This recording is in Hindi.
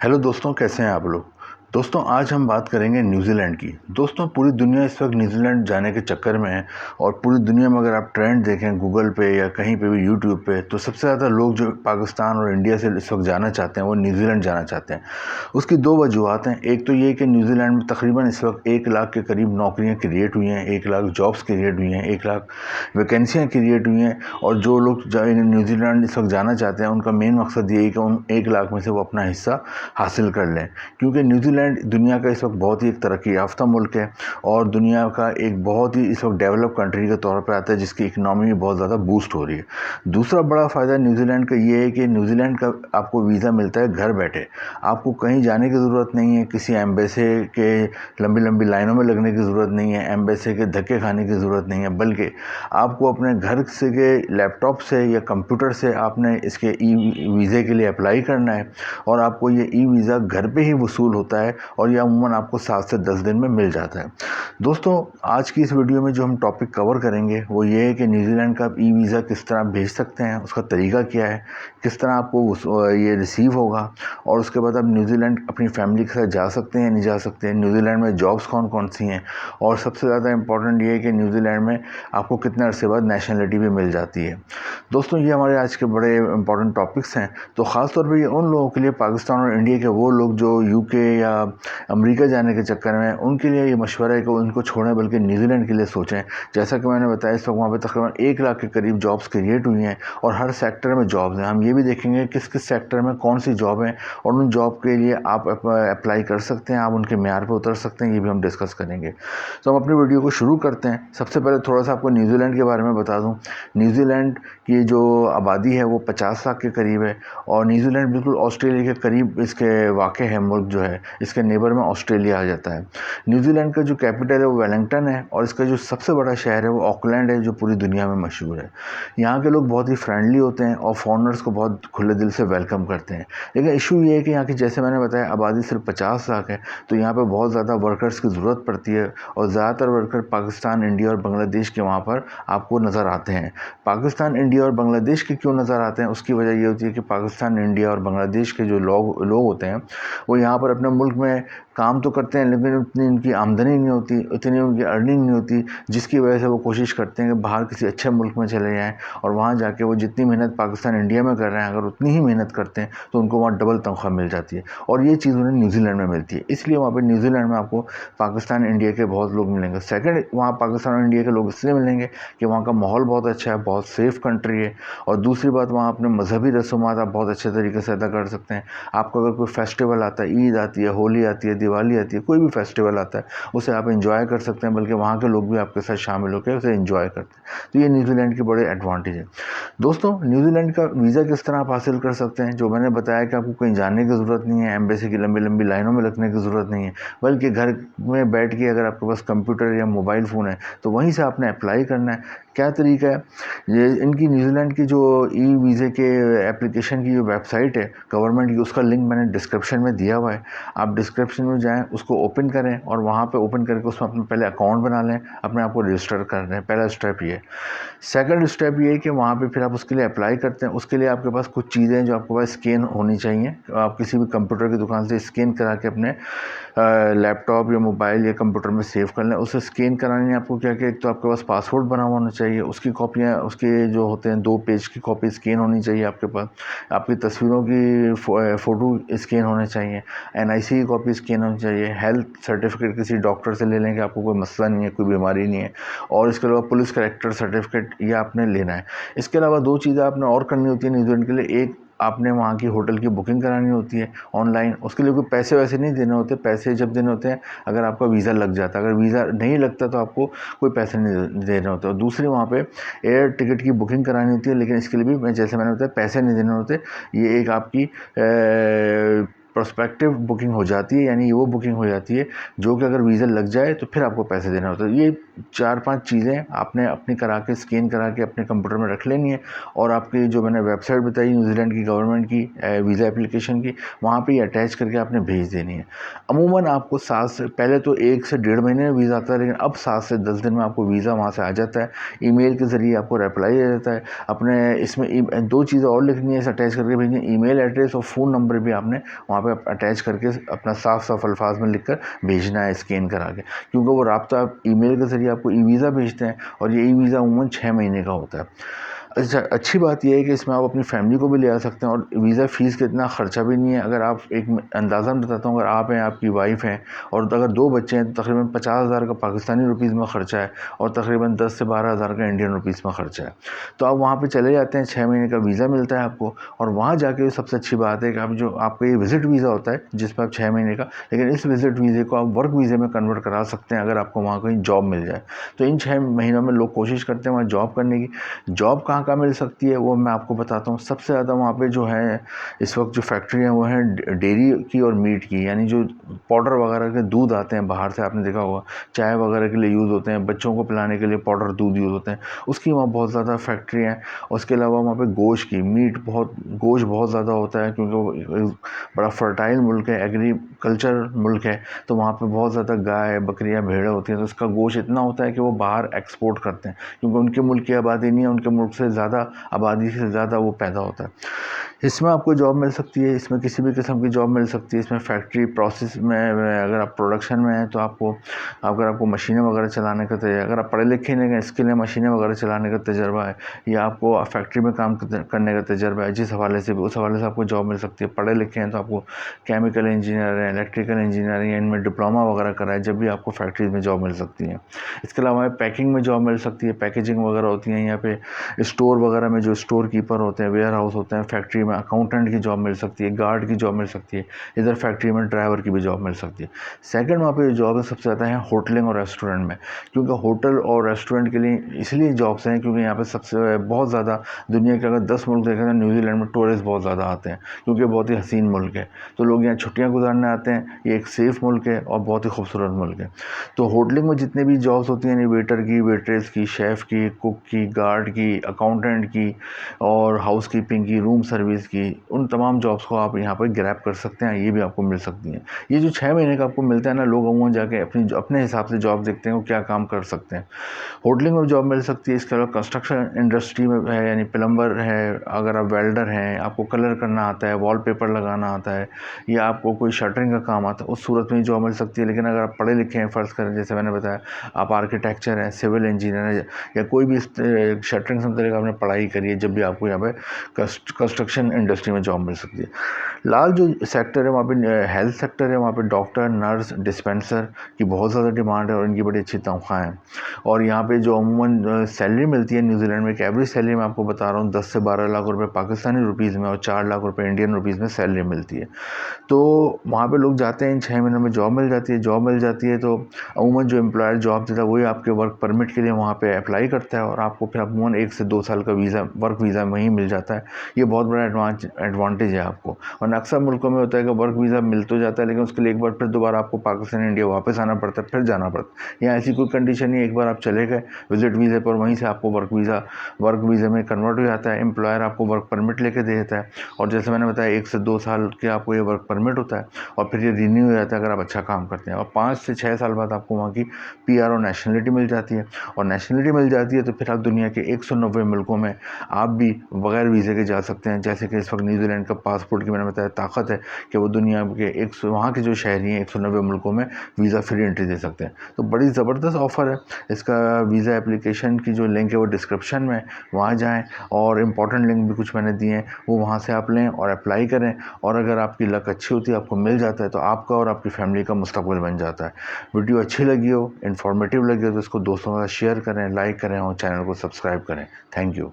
हेलो दोस्तों, कैसे हैं आप लोग। दोस्तों, आज हम बात करेंगे न्यूजीलैंड की। दोस्तों, पूरी दुनिया इस वक्त न्यूजीलैंड जाने के चक्कर में है और पूरी दुनिया में अगर आप ट्रेंड देखें गूगल पे या कहीं पे भी यूट्यूब पे, तो सबसे ज़्यादा लोग जो पाकिस्तान और इंडिया से इस वक्त जाना चाहते हैं वो न्यूजीलैंड जाना चाहते हैं। उसकी दो वजूहत हैं। एक तो ये कि न्यूजीलैंड में तकरीबन इस वक्त 1 लाख के करीब नौकरियाँ क्रिएट हुई हैं, 1 लाख जॉब्स क्रिएट हुई हैं, 1 लाख वैकेंसियाँ क्रिएट हुई हैं। और जो लोग न्यूजीलैंड इस वक्त जाना चाहते हैं उनका मेन मकसद ये है कि उन 1 लाख में से वो अपना हिस्सा हासिल कर लें, क्योंकि न्यूजीलैंड दुनिया का इस वक्त बहुत ही एक तरक्की याफ्ता मुल्क है और दुनिया का एक बहुत ही इस वक्त डेवलप कंट्री के तौर पर आता है, जिसकी इकनॉमी भी बहुत ज़्यादा बूस्ट हो रही है। दूसरा बड़ा फ़ायदा न्यूजीलैंड का ये है कि न्यूजीलैंड का आपको वीज़ा मिलता है घर बैठे। आपको कहीं जाने की ज़रूरत नहीं है, किसी एम्बेसी के लंबी लंबी लाइनों में लगने की ज़रूरत नहीं है, एम्बेसी के धक्के खाने की ज़रूरत नहीं है, बल्कि आपको अपने घर से के लैपटॉप से या कंप्यूटर से आपने इसके ई वीज़े के लिए अप्लाई करना है और आपको ये ई वीज़ा घर पे ही वसूल होता है और यह अमूमन आपको 7 से 10 दिन में मिल जाता है। दोस्तों, आज की इस वीडियो में जो हम टॉपिक कवर करेंगे वो ये है कि न्यूजीलैंड का ई वीज़ा किस तरह भेज सकते हैं, उसका तरीका क्या है, किस तरह आपको ये रिसीव होगा और उसके बाद आप न्यूजीलैंड अपनी फैमिली के साथ जा सकते हैं या नहीं जा सकते हैं, न्यूजीलैंड में जॉब्स कौन कौन सी हैं और सबसे ज़्यादा इंपॉर्टेंट ये है कि न्यूजीलैंड में आपको कितने अरसे बाद नेशनलिटी भी मिल जाती है। दोस्तों, ये हमारे आज के बड़े इंपॉर्टेंट टॉपिक्स हैं। तो ख़ास तौर पे ये उन लोगों के लिए, पाकिस्तान और इंडिया के वो लोग जो यूके या अमेरिका जाने के चक्कर में, उनके लिए ये मशवरा है कि उनको छोड़ें बल्कि न्यूजीलैंड के लिए सोचें। जैसा कि मैंने बताया, इस वक्त वहाँ पे तकरीबन 1 लाख के करीब जॉब्स क्रिएट हुई हैं और हर सेक्टर में जॉब्स हैं। हम ये भी देखेंगे किस किस सेक्टर में कौन सी जॉब है और उन जॉब के लिए आप अप्लाई कर सकते हैं, आप उनके म्यार पर उतर सकते हैं, ये भी हम डिस्कस करेंगे। तो हम अपनी वीडियो को शुरू करते हैं। सबसे पहले थोड़ा सा आपको न्यूजीलैंड के बारे में बता दूँ। न्यूजीलैंड की जो आबादी है वो 50 लाख के करीब है और न्यूजीलैंड बिल्कुल ऑस्ट्रेलिया के करीब इसके वाक़ है। मुल्क जो है इसके नेबर में ऑस्ट्रेलिया आ जाता है। न्यूजीलैंड का जो कैपिटल है वो वेलिंगटन है और इसका जो सबसे बड़ा शहर है वो ऑकलैंड है, जो पूरी दुनिया में मशहूर है। यहाँ के लोग बहुत ही फ्रेंडली होते हैं और फॉरेनर्स को बहुत खुले दिल से वेलकम करते हैं। लेकिन इशू ये है कि यहाँ की, जैसे मैंने बताया, आबादी सिर्फ 50 लाख है, तो यहाँ पर बहुत ज़्यादा वर्कर्स की ज़रूरत पड़ती है और ज़्यादातर वर्कर पाकिस्तान, इंडिया और बांग्लादेश के वहाँ पर आपको नज़र आते हैं। पाकिस्तान, इंडिया और बांग्लादेश के क्यों नज़र आते हैं, उसकी वजह ये होती है कि पाकिस्तान, इंडिया और बांग्लादेश के जो लोग होते हैं वो यहाँ पर अपने मुल्क में काम तो करते हैं, लेकिन उतनी उनकी आमदनी नहीं होती, उतनी उनकी अर्निंग नहीं होती, जिसकी वजह से वो कोशिश करते हैं कि बाहर किसी अच्छे मुल्क में चले जाएं और वहाँ जाके वो जितनी मेहनत पाकिस्तान, इंडिया में कर रहे हैं, अगर उतनी ही मेहनत करते हैं तो उनको वहाँ डबल तनख्वाह मिल जाती है और ये चीज़ उन्हें न्यूजीलैंड में मिलती है। इसलिए वहाँ पर न्यूजीलैंड में आपको पाकिस्तान, इंडिया के बहुत लोग मिलेंगे। सेकेंड, वहाँ पाकिस्तान और इंडिया के लोग इसलिए मिलेंगे कि वहाँ का माहौल बहुत अच्छा है, बहुत सेफ़ कंट्री है और दूसरी बात, वहाँ अपने मजहबी रसूमात आप बहुत अच्छे तरीके से अदा कर सकते हैं। आपको अगर कोई फेस्टिवल आता है, ईद आती है, होली आती है, दिवाली आती है, कोई भी फेस्टिवल आता है, उसे आप एंजॉय कर सकते हैं, बल्कि वहाँ के लोग भी आपके साथ शामिल होकर उसे एंजॉय करते हैं। तो ये न्यूजीलैंड की बड़े एडवांटेज है। दोस्तों, न्यूजीलैंड का वीज़ा किस तरह आप हासिल कर सकते हैं, जो मैंने बताया कि आपको कहीं जाने की ज़रूरत नहीं है, एम्बेसी की लंबी लंबी लाइनों में लगने की ज़रूरत नहीं है, बल्कि घर में बैठ के अगर आपके पास कंप्यूटर या मोबाइल फ़ोन है तो वहीं से आपने अप्लाई करना है। क्या तरीका है, ये इनकी न्यूजीलैंड की जो ई वीज़े के एप्लीकेशन की जो वेबसाइट है गवर्नमेंट की, उसका लिंक मैंने डिस्क्रिप्शन में दिया हुआ है। आप डिस्क्रिप्शन में जाएं, उसको ओपन करें और वहाँ पे ओपन करके उसमें अपना पहले अकाउंट बना लें, अपने आप को रजिस्टर कर दें। पहला स्टेप ये। सेकंड स्टेप ये है कि वहाँ पे फिर आप उसके लिए अप्लाई करते हैं। उसके लिए आपके पास कुछ चीज़ें हैं जो आपके पास स्कैन होनी चाहिए। आप किसी भी कंप्यूटर की दुकान से स्कैन करा के अपने लैपटॉप या मोबाइल या कंप्यूटर में सेव कर लें। उसे स्कैन कराने आपको क्या क्या, एक तो आपके पास पासपोर्ट बना हुआ होना चाहिए, उसकी कॉपियाँ, उसके जो होते हैं 2 पेज की कॉपी स्कैन होनी चाहिए आपके पास, आपकी तस्वीरों की फ़ोटो स्कैन होने चाहिए, एनआईसी की कॉपी स्कैन होनी चाहिए, हेल्थ सर्टिफिकेट किसी डॉक्टर से ले लें कि आपको कोई मसला नहीं है, कोई बीमारी नहीं है, और इसके अलावा पुलिस कैरेक्टर सर्टिफिकेट ये आपने लेना है। इसके अलावा 2 चीज़ें आपने और करनी होती है न्यूजीलैंड के लिए। एक, आपने वहाँ की होटल की बुकिंग करानी होती है ऑनलाइन। उसके लिए कोई पैसे वैसे नहीं देने होते, पैसे जब देने होते हैं अगर आपका वीज़ा लग जाता है। अगर वीज़ा नहीं लगता तो आपको कोई पैसे नहीं देने होते। और दूसरी, वहाँ पे एयर टिकट की बुकिंग करानी होती है, लेकिन इसके लिए भी जैसे मैंने बताया पैसे नहीं देने होते। ये एक आपकी प्रोस्पेक्टिव बुकिंग हो जाती है, यानी वो बुकिंग हो जाती है जो कि अगर वीज़ा लग जाए तो फिर आपको पैसे देना होता है। ये 4-5 चीज़ें आपने अपनी करा के, स्कैन करा के अपने कंप्यूटर में रख लेनी है और आपकी जो मैंने वेबसाइट बताई न्यूजीलैंड की गवर्नमेंट की वीज़ा एप्लीकेशन की, वहाँ पे अटैच करके आपने भेज देनी है। अमूमन आपको 7 से, पहले तो 1 से 1.5 महीने में वीज़ा आता है, लेकिन अब 7 से 10 दिन में आपको वीज़ा वहाँ से आ जाता है। ईमेल के ज़रिए आपको रिप्लाई आ जाता है। अपने इसमें 2 चीज़ें और लिखनी है, इसे अटैच करके भेजनी है। ईमेल एड्रेस और फ़ोन नंबर भी आपने वहाँ पे पे अटैच करके अपना साफ साफ अल्फाज में लिखकर भेजना है स्कैन करा के, क्योंकि वो राब्ता ईमेल के ज़रिए आपको ई वीज़ा भेजते हैं और ये ई वीज़ा अमूमन 6 महीने का होता है। अच्छा, अच्छी बात यह है कि इसमें आप अपनी फैमिली को भी ले आ सकते हैं और वीज़ा फ़ीस का इतना ख़र्चा भी नहीं है। अगर आप एक अंदाज़ा मैं बताता हूँ, अगर आप हैं, आपकी वाइफ हैं और अगर 2 बच्चे हैं तो तकरीबन 50,000 का पाकिस्तानी रुपीज़ में ख़र्चा है और तकरीबन 10 से 12,000 का इंडियन रुपीज़ में ख़र्चा है। तो आप वहाँ पे चले जाते हैं, 6 महीने का वीज़ा मिलता है आपको और वहाँ जाके सबसे अच्छी बात है कि आप जो आपका ये विज़िट वीज़ा होता है जिसमें आप 6 महीने का, लेकिन इस विज़िट वीज़े को आप वर्क वीज़े में कन्वर्ट करा सकते हैं अगर आपको वहाँ कहीं जॉब मिल जाए। तो इन 6 महीनों में लोग कोशिश करते हैं वहाँ जॉब करने की। जॉब कहाँ मिल सकती है वो मैं आपको बताता हूँ। सबसे ज़्यादा वहाँ पे जो है इस वक्त जो फैक्ट्री हैं वो हैं डेयरी की और मीट की, यानी जो पाउडर वगैरह के दूध आते हैं बाहर से, आपने देखा होगा चाय वगैरह के लिए यूज़ होते हैं, बच्चों को पिलाने के लिए पाउडर दूध यूज़ होते हैं, उसकी वहाँ बहुत ज़्यादा फैक्ट्री हैं। उसके अलावा वहाँ पे गोश्त की गोश्त बहुत ज़्यादा होता है क्योंकि वो बड़ा फर्टाइल मुल्क है, एग्रीकल्चर मुल्क है, तो वहाँ पे बहुत ज़्यादा गाय बकरियाँ भेड़ें होती हैं, तो उसका गोश्त इतना होता है कि वो बाहर एक्सपोर्ट करते हैं क्योंकि उनके मुल्क की आबादी नहीं है, उनके मुल्क से ज़्यादा आबादी से ज़्यादा वो पैदा होता है। इसमें आपको जॉब मिल सकती है, इसमें किसी भी किस्म की जॉब मिल सकती है। इसमें फैक्ट्री प्रोसेस में अगर आप प्रोडक्शन में हैं तो अगर आपको मशीनें वगैरह चलाने का अगर आप पढ़े लिखे नहीं हैं, स्किल है, मशीनें वगैरह चलाने का तजर्बा है या आपको फैक्ट्री में काम करने का तजर्बा है, जिस हवाले से भी उस हवाले से आपको जॉब मिल सकती है। पढ़े लिखे हैं तो आपको केमिकल इंजीनियर है, इलेक्ट्रिकल इंजीनियर है, इनमें डिप्लोमा वगैरह करा है, जब भी आपको फैक्ट्रीज में जॉब मिल सकती है। इसके अलावा पैकिंग में जॉब मिल सकती है, पैकेजिंग वगैरह होती है यहाँ पे, स्टोर वगैरह में जो स्टोर कीपर होते हैं, वेयर हाउस होते हैं, फैक्ट्री में अकाउंटेंट की जॉब मिल सकती है, गार्ड की जॉब मिल सकती है, इधर फैक्ट्री में ड्राइवर की भी जॉब मिल सकती है। सेकंड वहाँ पे जो जॉब है सबसे ज़्यादा है होटलिंग और रेस्टोरेंट में, क्योंकि होटल और रेस्टोरेंट के लिए इसलिए जॉब्स हैं क्योंकि यहाँ पे सबसे बहुत ज़्यादा दुनिया के अगर 10 मुल्क देखें तो न्यूजीलैंड में टूरिस्ट बहुत ज़्यादा आते हैं क्योंकि बहुत ही हसीन मुल्क है, तो लोग यहाँ छुट्टियाँ गुजारने आते हैं। ये एक सेफ़ मुल्क है और बहुत ही खूबसूरत मुल्क है। तो होटलिंग में जितने भी जॉब्स होती हैं, वेटर की, वेट्रेस की, शेफ़ की, कुक की, गार्ड की, अकाउंटेंट की और हाउसकीपिंग की, रूम सर्विस की, उन तमाम जॉब्स को आप यहाँ पर ग्रैब कर सकते हैं, ये भी आपको मिल सकती हैं। ये जो 6 महीने का आपको मिलता है ना, लोग अमूमन जाके अपने हिसाब से जॉब देखते हैं वो क्या काम कर सकते हैं। होटलिंग में जॉब मिल सकती है। इसके अलावा कंस्ट्रक्शन इंडस्ट्री में है, यानी प्लम्बर है, अगर आप वेल्डर हैं, आपको कलर करना आता है, वॉलपेपर लगाना आता है या आपको कोई शटरिंग का काम आता है, उस सूरत में जॉब मिल सकती है। लेकिन अगर आप पढ़े लिखे हैं, फ़र्ज़ करें जैसे मैंने बताया आप आर्किटेक्चर हैं, सिविल इंजीनियर हैं या कोई भी शटरिंग से तरीके आपने पढ़ाई करी है, जब भी आपको यहाँ पे कंस्ट्रक्शन इंडस्ट्री में जॉब मिल सकती है। लाल जो सेक्टर है वहाँ पे हेल्थ सेक्टर है, वहाँ पे डॉक्टर, नर्स, डिस्पेंसर की बहुत ज़्यादा डिमांड है और इनकी बड़ी अच्छी तनख्वाह हैं। और यहाँ पे जो अमूमन सैलरी मिलती है न्यूजीलैंड में, एक एवरेज सैलरी मैं आपको बता रहा हूँ 10 से 12 लाख रुपए पाकिस्तानी रुपीज़ में और 4 लाख रुपए इंडियन रुपीज़ में सैलरी मिलती है। तो वहाँ पे लोग जाते हैं, इन 6 महीनों में जॉब मिल जाती है तो अमूमन जो एम्प्लॉयर जॉब देता है वही आपके वर्क परमिट के लिए वहाँ पे अप्लाई करता है और आपको फिर अमूमन 1 से 2 साल का वीज़ा, वर्क वीज़ा वहीं मिल जाता है। ये बहुत बड़ा एडवांटेज है आपको। वरना अक्सर मुल्कों में होता है कि वर्क वीज़ा मिल तो जाता है लेकिन उसके लिए एक बार फिर दोबारा आपको पाकिस्तान इंडिया वापस आना पड़ता है, फिर जाना पड़ता है। यहाँ ऐसी कोई कंडीशन नहीं है, एक बार आप चले गए विजिट वीज़े पर, वहीं से आपको वर्क वीज़ा में कन्वर्ट हो जाता है। एम्प्लॉयर आपको वर्क परमिट लेके दे देता है और जैसे मैंने बताया 1 से 2 साल के आपको ये वर्क परमिट होता है और फिर ये रिन्यू हो जाता है अगर आप अच्छा काम करते हैं और 5 से 6 साल बाद आपको वहाँ की पीआर और नेशनलिटी मिल जाती है। और नेशनलिटी मिल जाती है तो फिर आप दुनिया के 190 मुल्कों में आप भी बगैर वीज़े के जा सकते हैं। जैसे कि इस वक्त न्यूजीलैंड का पासपोर्ट की मैंने बताया ताकत है कि वो दुनिया के वहाँ के जो शहरी हैं 190 मुल्कों में वीज़ा फ्री एंट्री दे सकते हैं। तो बड़ी ज़बरदस्त ऑफ़र है। इसका वीज़ा एप्लीकेशन की जो लिंक है वो डिस्क्रिप्शन में, वहाँ जाएँ और इम्पॉर्टेंट लिंक भी कुछ मैंने दिए हैं वो वहाँ से आप लें और अप्लाई करें और अगर आपकी लक अच्छी होती है, आपको मिल जाता है तो आपका और आपकी फैमिली का मुस्तकबिल बन जाता है। वीडियो अच्छी लगी हो, इन्फॉर्मेटिव लगी हो तो इसको दोस्तों के साथ शेयर करें, लाइक करें और चैनल को सब्सक्राइब करें। Thank you.